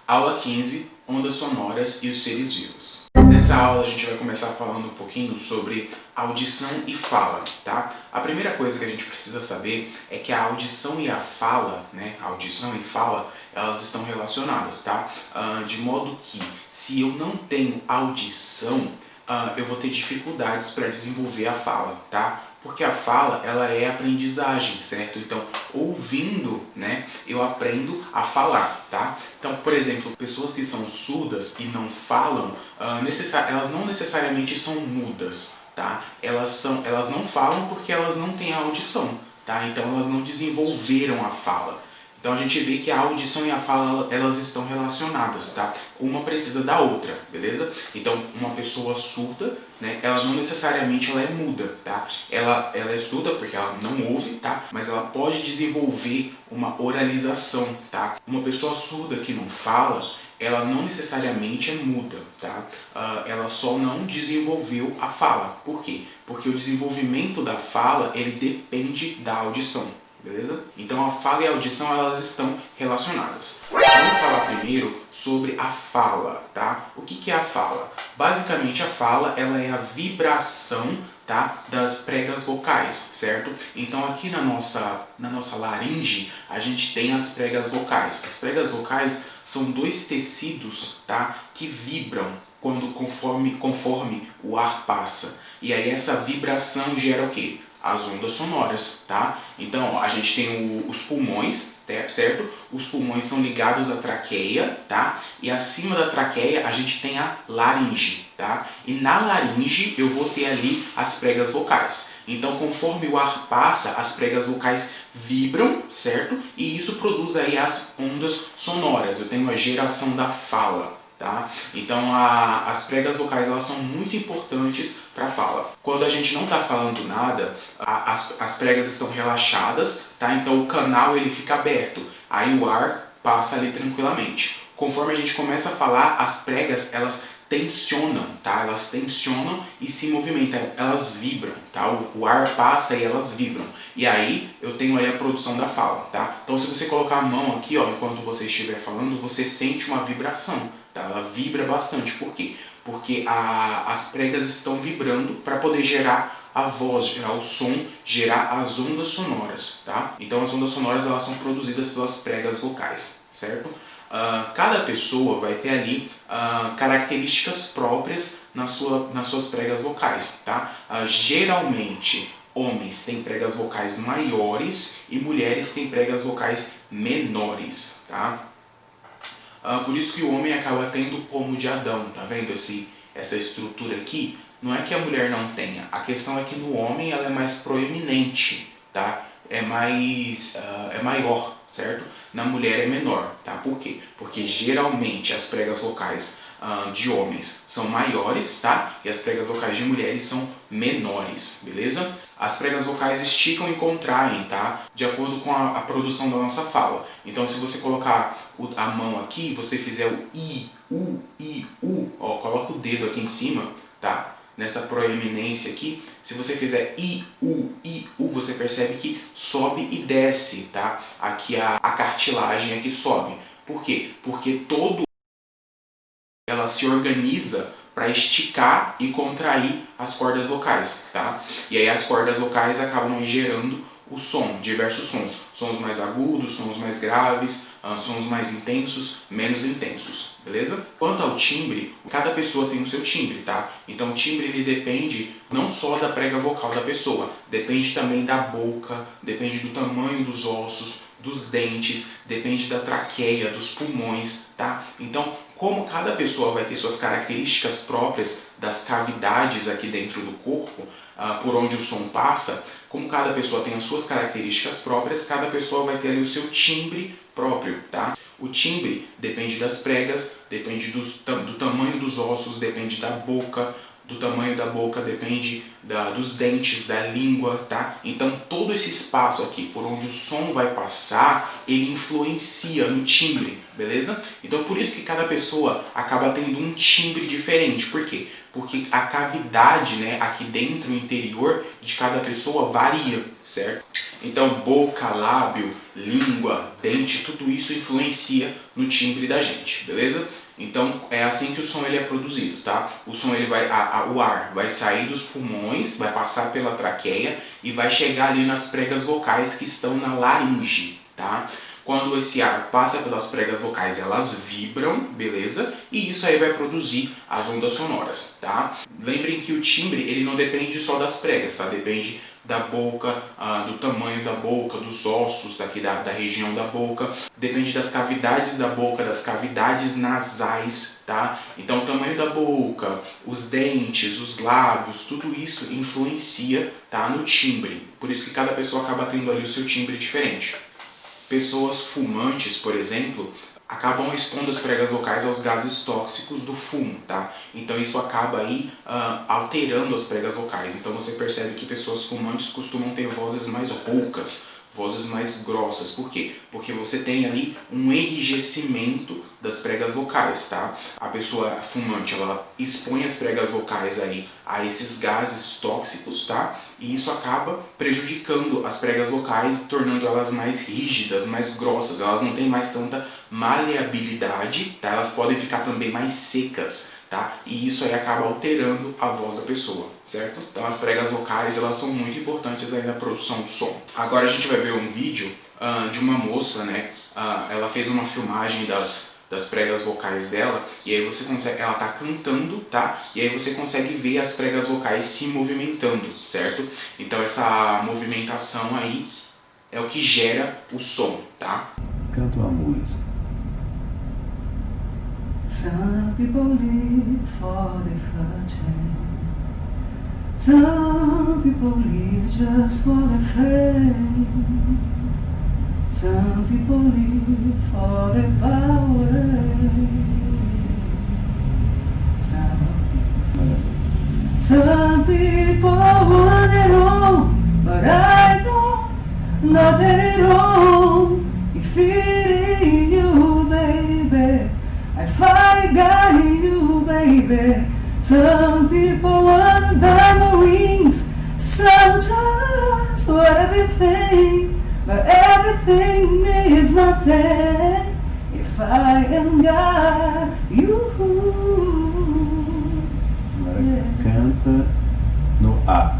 Aula 15, ondas sonoras e os seres vivos. Nessa aula a gente vai começar falando um pouquinho sobre audição e fala, tá? A primeira coisa que a gente precisa saber é que a audição e a fala, a audição e fala, elas estão relacionadas, tá? De modo que se eu não tenho audição, eu vou ter dificuldades para desenvolver a fala, tá? Porque a fala, ela é aprendizagem, certo? Então, ouvindo, eu aprendo a falar, tá? Então, por exemplo, pessoas que são surdas e não falam, elas não necessariamente são mudas, tá? Elas não falam porque elas não têm a audição, tá? Então, elas não desenvolveram a fala. Então a gente vê que a audição e a fala, elas estão relacionadas, tá? Uma precisa da outra, beleza? Então uma pessoa surda, ela não necessariamente ela é muda, tá? Ela é surda porque ela não ouve, tá? Mas ela pode desenvolver uma oralização, tá? Uma pessoa surda que não fala, ela não necessariamente é muda, tá? Ela só não desenvolveu a fala. Por quê? Porque o desenvolvimento da fala, ele depende da audição. Beleza? Então a fala e a audição, elas estão relacionadas. Vamos falar primeiro sobre a fala, tá? O que é a fala? Basicamente a fala, ela é a vibração, tá, das pregas vocais, certo? Então aqui na nossa laringe, a gente tem as pregas vocais. As pregas vocais são dois tecidos, tá, que vibram conforme o ar passa. E aí essa vibração gera o quê? As ondas sonoras, tá? Então, ó, a gente tem os pulmões, certo? Os pulmões são ligados à traqueia, tá? E acima da traqueia a gente tem a laringe, tá? E na laringe eu vou ter ali as pregas vocais. Então, conforme o ar passa, as pregas vocais vibram, certo? E isso produz aí as ondas sonoras. Eu tenho a geração da fala. Tá? Então as pregas vocais, elas são muito importantes para a fala. Quando a gente não está falando nada, as pregas estão relaxadas, tá? Então o canal ele fica aberto, aí o ar passa ali tranquilamente. Conforme a gente começa a falar, as pregas elas tensionam, tá? Elas tensionam e se movimentam, elas vibram, tá? O ar passa e elas vibram. E aí eu tenho aí a produção da fala, tá? Então se você colocar a mão aqui, ó, enquanto você estiver falando, você sente uma vibração, tá? Ela vibra bastante. Por quê? Porque as pregas estão vibrando para poder gerar a voz, gerar o som, gerar as ondas sonoras, tá? Então as ondas sonoras, elas são produzidas pelas pregas vocais, certo? Cada pessoa vai ter ali características próprias nas suas pregas vocais, tá? Geralmente, homens têm pregas vocais maiores e mulheres têm pregas vocais menores, tá? Por isso que o homem acaba tendo o pomo de Adão, tá vendo essa estrutura aqui? Não é que a mulher não tenha, a questão é que no homem ela é mais proeminente, tá? É maior, certo? Na mulher é menor, tá? Por quê? Porque geralmente as pregas vocais de homens são maiores, tá? E as pregas vocais de mulheres são menores, beleza? As pregas vocais esticam e contraem, tá? De acordo com a produção da nossa fala. Então, se você colocar a mão aqui, você fizer o I, U, ó, coloca o dedo aqui em cima, tá? Nessa proeminência aqui, se você fizer I, U, você percebe que sobe e desce, tá? Aqui a cartilagem aqui sobe. Por quê? Porque ela se organiza para esticar e contrair as cordas vocais, tá? E aí as cordas vocais acabam gerando o som, diversos sons. Sons mais agudos, sons mais graves, sons mais intensos, menos intensos, beleza? Quanto ao timbre, cada pessoa tem o seu timbre, tá? Então o timbre ele depende não só da prega vocal da pessoa, depende também da boca, depende do tamanho dos ossos, dos dentes, depende da traqueia, dos pulmões, tá? Então, como cada pessoa vai ter suas características próprias das cavidades aqui dentro do corpo, por onde o som passa, como cada pessoa tem as suas características próprias, cada pessoa vai ter ali o seu timbre próprio, tá? O timbre depende das pregas, depende do tamanho dos ossos, depende da boca, do tamanho da boca, depende dos dentes, da língua, tá? Então todo esse espaço aqui por onde o som vai passar, ele influencia no timbre, beleza? Então por isso que cada pessoa acaba tendo um timbre diferente. Por quê? Porque a cavidade, né, aqui dentro, o interior de cada pessoa varia, certo? Então, boca, lábio, língua, dente, tudo isso influencia no timbre da gente, beleza? Então, é assim que o som ele é produzido, tá? O som ele vai, o ar vai sair dos pulmões, vai passar pela traqueia e vai chegar ali nas pregas vocais que estão na laringe, tá? Quando esse ar passa pelas pregas vocais, elas vibram, beleza? E isso aí vai produzir as ondas sonoras, tá? Lembrem que o timbre, ele não depende só das pregas, tá? Depende da boca, do tamanho da boca, dos ossos daqui da região da boca, depende das cavidades da boca, das cavidades nasais, tá? Então o tamanho da boca, os dentes, os lábios, tudo isso influencia, tá, no timbre. Por isso que cada pessoa acaba tendo ali o seu timbre diferente. Pessoas fumantes, por exemplo, acabam expondo as pregas vocais aos gases tóxicos do fumo, tá? Então isso acaba aí alterando as pregas vocais. Então você percebe que pessoas fumantes costumam ter vozes mais roucas, vozes mais grossas. Por quê? Porque você tem ali um enrijecimento das pregas vocais, tá? A pessoa fumante, ela expõe as pregas vocais aí a esses gases tóxicos, tá? E isso acaba prejudicando as pregas vocais, tornando elas mais rígidas, mais grossas. Elas não têm mais tanta maleabilidade, tá? Elas podem ficar também mais secas, tá? E isso aí acaba alterando a voz da pessoa, certo? Então as pregas vocais, elas são muito importantes aí na produção do som. Agora a gente vai ver um vídeo de uma moça, né? Ela fez uma filmagem das pregas vocais dela, e aí você consegue, ela tá cantando, tá? E aí você consegue ver as pregas vocais se movimentando, certo? Então essa movimentação aí é o que gera o som, tá? Canta uma música. Some people live for the fortune. Some people live just for the fame. Some people live for the power. Some people want it all, but I don't. Not at all. If it ain't you, baby, I find God in you, baby. Some people want diamond rings, some just want everything, but everything means nothing if I am God. You. Agora canta no A.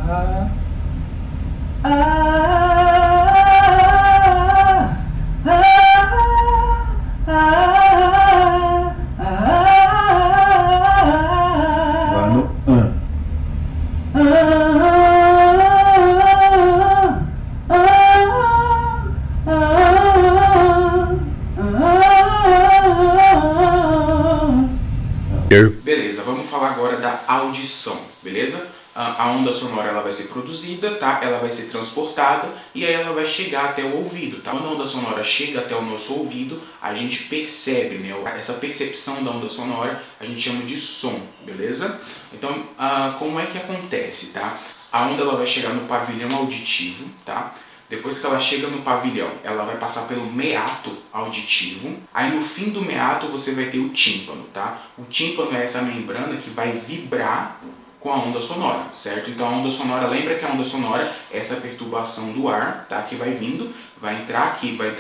Agora no An. Beleza, vamos falar agora da audição, beleza? A onda sonora ela vai ser produzida, tá? Ela vai ser transportada e aí ela vai chegar até o ouvido, tá? Quando a onda sonora chega até o nosso ouvido, a gente percebe, né? Essa percepção da onda sonora a gente chama de som, beleza? Então, como é que acontece, tá? A onda ela vai chegar no pavilhão auditivo, tá? Depois que ela chega no pavilhão, ela vai passar pelo meato auditivo. Aí no fim do meato você vai ter o tímpano, tá? O tímpano é essa membrana que vai vibrar com a onda sonora, certo? Então a onda sonora, lembra que a onda sonora é essa perturbação do ar, tá? Que vai vindo, vai entrar aqui, vai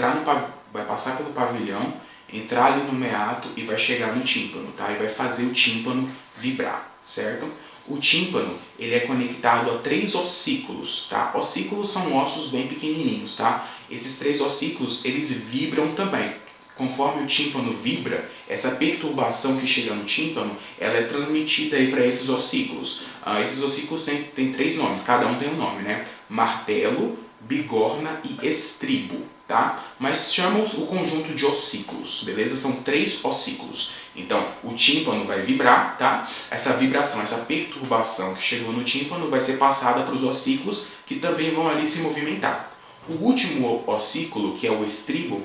passar pelo pavilhão, entrar ali no meato e vai chegar no tímpano, tá? E vai fazer o tímpano vibrar, certo? O tímpano, ele é conectado a 3 ossículos, tá? Ossículos são ossos bem pequenininhos, tá? Esses 3 ossículos, eles vibram também. Conforme o tímpano vibra, essa perturbação que chega no tímpano, ela é transmitida aí para esses ossículos. Esses ossículos têm 3 nomes, cada um tem um nome, né? Martelo, bigorna e estribo, tá? Mas chamam o conjunto de ossículos, beleza? São 3 ossículos. Então, o tímpano vai vibrar, tá? Essa vibração, essa perturbação que chegou no tímpano vai ser passada para os ossículos, que também vão ali se movimentar. O último ossículo, que é o estribo,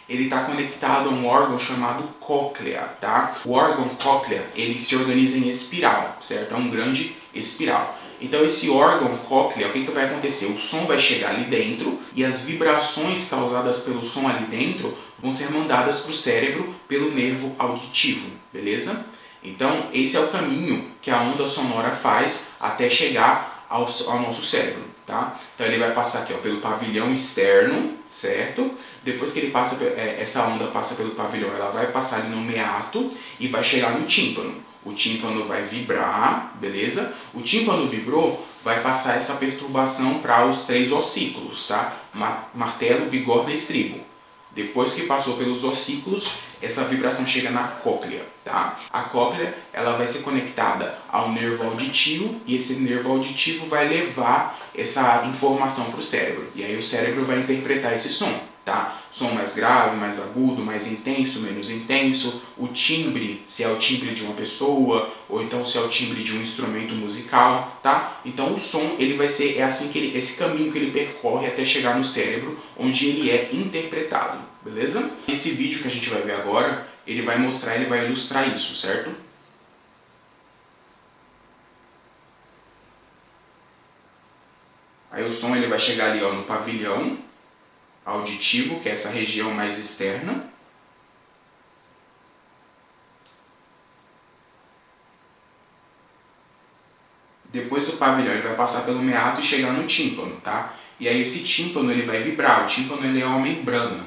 ele está conectado a um órgão chamado cóclea, tá? O órgão cóclea, ele se organiza em espiral, certo? É um grande espiral. Então esse órgão cóclea, o que vai acontecer? O som vai chegar ali dentro e as vibrações causadas pelo som ali dentro vão ser mandadas para o cérebro pelo nervo auditivo, beleza? Então, esse é o caminho que a onda sonora faz até chegar ao nosso cérebro, tá? Então, ele vai passar aqui, ó, pelo pavilhão externo, certo? Depois que ele passa, essa onda passa pelo pavilhão, ela vai passar ali no meato e vai chegar no tímpano. O tímpano vai vibrar, beleza? O tímpano vibrou, vai passar essa perturbação para os 3 ossículos, tá? Martelo, bigorna e estribo. Depois que passou pelos ossículos, essa vibração chega na cóclea, tá? A cóclea, ela vai ser conectada ao nervo auditivo e esse nervo auditivo vai levar essa informação para o cérebro. E aí o cérebro vai interpretar esse som, tá? Som mais grave, mais agudo, mais intenso, menos intenso, o timbre, se é o timbre de uma pessoa, ou então se é o timbre de um instrumento musical, tá? Então o som, ele vai ser, assim que esse caminho que ele percorre até chegar no cérebro, onde ele é interpretado, beleza? Esse vídeo que a gente vai ver agora, ele vai mostrar, ele vai ilustrar isso, certo? Aí o som, ele vai chegar ali, ó, no pavilhão auditivo, que é essa região mais externa. Depois do pavilhão ele vai passar pelo meato e chegar no tímpano, tá? E aí esse tímpano ele vai vibrar, o tímpano ele é uma membrana.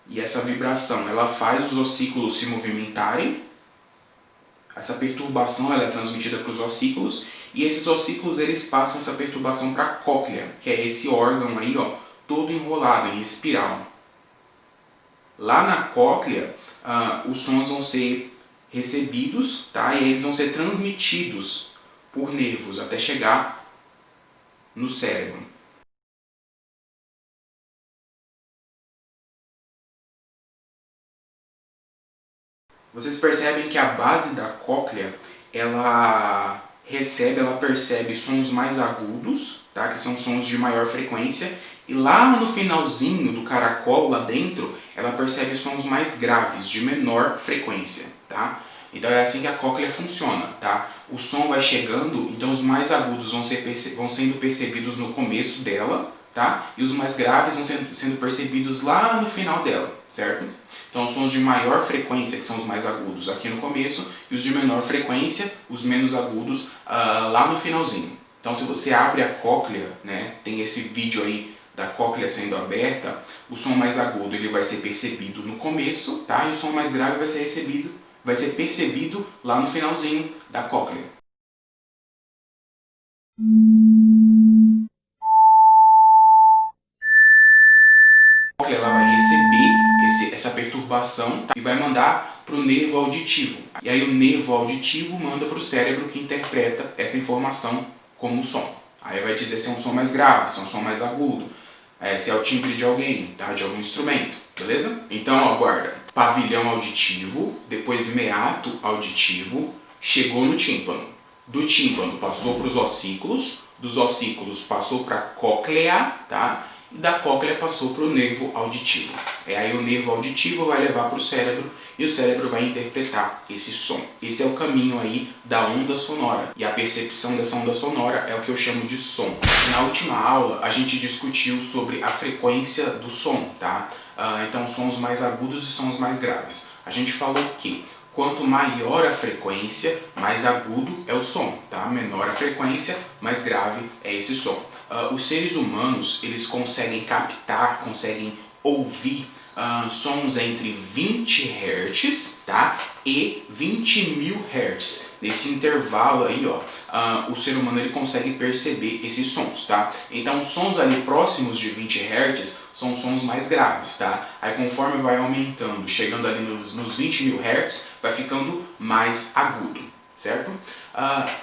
E essa vibração, ela faz os ossículos se movimentarem. Essa perturbação ela é transmitida para os ossículos e esses ossículos eles passam essa perturbação para a cóclea, que é esse órgão aí, ó, todo enrolado em espiral. Lá na cóclea, os sons vão ser recebidos, tá? E eles vão ser transmitidos por nervos até chegar no cérebro. Vocês percebem que a base da cóclea, ela percebe sons mais agudos, tá? Que são sons de maior frequência, e lá no finalzinho do caracol, lá dentro, ela percebe sons mais graves, de menor frequência, tá? Então é assim que a cóclea funciona, tá? O som vai chegando, então os mais agudos vão sendo percebidos no começo dela, tá? E os mais graves vão sendo percebidos lá no final dela, certo? Então os sons de maior frequência, que são os mais agudos, aqui no começo, e os de menor frequência, os menos agudos, lá no finalzinho. Então se você abre a cóclea, né, tem esse vídeo aí da cóclea sendo aberta, o som mais agudo ele vai ser percebido no começo, tá? E o som mais grave vai ser percebido lá no finalzinho da cóclea. A cóclea ela vai receber essa perturbação, tá? E vai mandar para o nervo auditivo. E aí o nervo auditivo manda para o cérebro que interpreta essa informação como som. Aí vai dizer se é um som mais grave, se é um som mais agudo, se é o timbre de alguém, tá? De algum instrumento, beleza? Então, ó, guarda. Pavilhão auditivo, depois meato auditivo, chegou no tímpano. Do tímpano passou para os ossículos, dos ossículos passou para a cóclea, tá? E da cóclea passou para o nervo auditivo. Aí o nervo auditivo vai levar para o cérebro e o cérebro vai interpretar esse som. Esse é o caminho aí da onda sonora. E a percepção dessa onda sonora é o que eu chamo de som. Na última aula a gente discutiu sobre a frequência do som, tá? Então sons mais agudos e sons mais graves. A gente falou que quanto maior a frequência, mais agudo é o som, tá? Menor a frequência, mais grave é esse som. Os seres humanos, eles conseguem captar, conseguem ouvir sons entre 20 Hz, tá? E 20.000 Hz. Nesse intervalo aí, ó, o ser humano ele consegue perceber esses sons, tá? Então, sons ali próximos de 20 Hz são sons mais graves, tá? Aí conforme vai aumentando, chegando ali nos 20.000 Hz, vai ficando mais agudo, certo?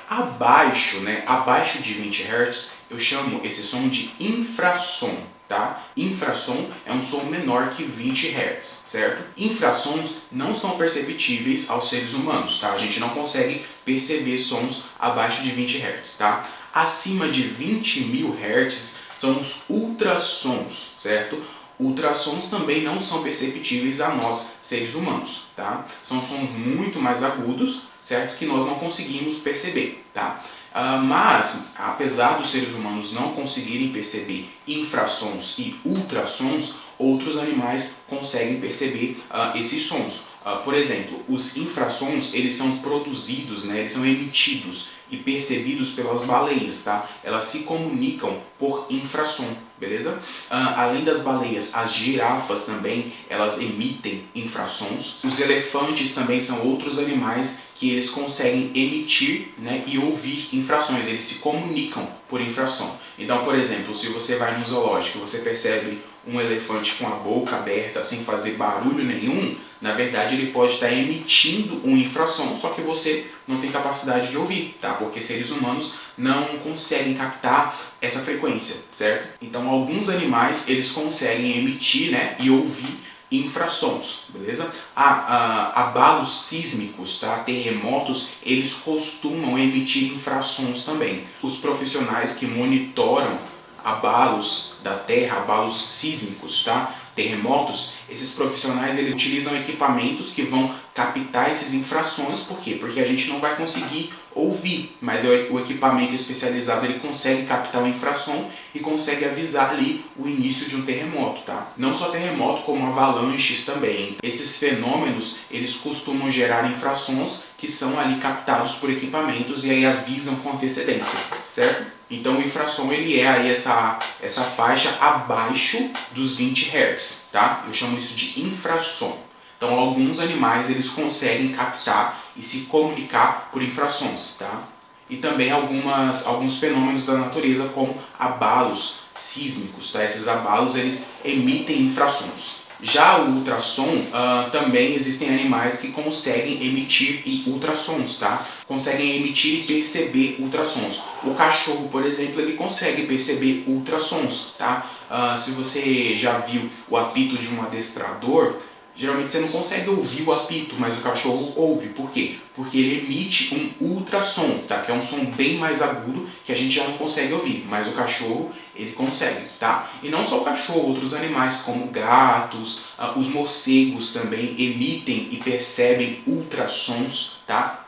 Abaixo de 20 Hz, eu chamo esse som de infrassom, tá? Infrassom é um som menor que 20 Hz, certo? Infrassons não são perceptíveis aos seres humanos, tá? A gente não consegue perceber sons abaixo de 20 Hz, tá? Acima de 20.000 Hz são os ultrassons, certo? Ultrassons também não são perceptíveis a nós, seres humanos, tá? São sons muito mais agudos, certo? Que nós não conseguimos perceber, tá? Mas, apesar dos seres humanos não conseguirem perceber infrassons e ultrassons, outros animais conseguem perceber esses sons. Por exemplo, os infrassons, eles são produzidos, né, eles são emitidos e percebidos pelas baleias, tá? Elas se comunicam por infrassom, beleza? Além das baleias, as girafas também, elas emitem infrassons. Os elefantes também são outros animais que eles conseguem emitir, né, e ouvir infrações, eles se comunicam por infrassom. Então, por exemplo, se você vai no zoológico e você percebe um elefante com a boca aberta sem fazer barulho nenhum, na verdade ele pode estar emitindo um infrassom, só que você não tem capacidade de ouvir, tá? Porque seres humanos não conseguem captar essa frequência, certo? Então alguns animais eles conseguem emitir, né, e ouvir infrassons, beleza? Abalos sísmicos, tá? Terremotos, eles costumam emitir infrassons também. Os profissionais que monitoram abalos da terra, abalos sísmicos, tá? Terremotos, esses profissionais eles utilizam equipamentos que vão captar esses infrassons. Por quê? Porque a gente não vai conseguir ouvir, mas o equipamento especializado ele consegue captar o infrassom e consegue avisar ali o início de um terremoto, tá? Não só terremoto, como avalanches também. Esses fenômenos, eles costumam gerar infrassons que são ali captados por equipamentos e aí avisam com antecedência, certo? Então o infrassom ele é aí essa faixa abaixo dos 20 Hz, tá? Eu chamo isso de infrassom. Então alguns animais eles conseguem captar e se comunicar por infrassons, tá? E também alguns fenômenos da natureza como abalos sísmicos, tá? Esses abalos eles emitem infrassons. Já o ultrassom, também existem animais que conseguem emitir ultrassons, tá? Conseguem emitir e perceber ultrassons. O cachorro, por exemplo, ele consegue perceber ultrassons, tá? Se você já viu o apito de um adestrador, geralmente você não consegue ouvir o apito, mas o cachorro ouve. Por quê? Porque ele emite um ultrassom, tá? Que é um som bem mais agudo que a gente já não consegue ouvir, mas o cachorro ele consegue, tá? E não só o cachorro, outros animais como gatos, os morcegos também emitem e percebem ultrassons, tá?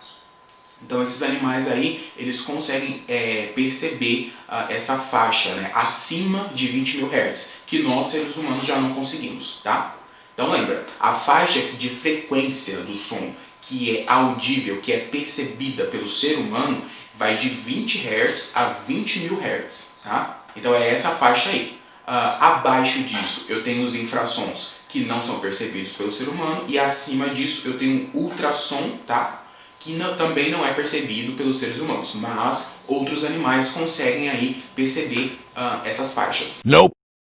Então esses animais aí, eles conseguem perceber essa faixa, né, acima de 20.000 Hz, que nós seres humanos já não conseguimos, tá? Então lembra, a faixa de frequência do som que é audível, que é percebida pelo ser humano, vai de 20 Hz a 20.000 Hz, tá? Então é essa faixa aí. Abaixo disso eu tenho os infrassons que não são percebidos pelo ser humano e acima disso eu tenho um ultrassom, tá? Que também não é percebido pelos seres humanos, mas outros animais conseguem aí perceber essas faixas. Nope.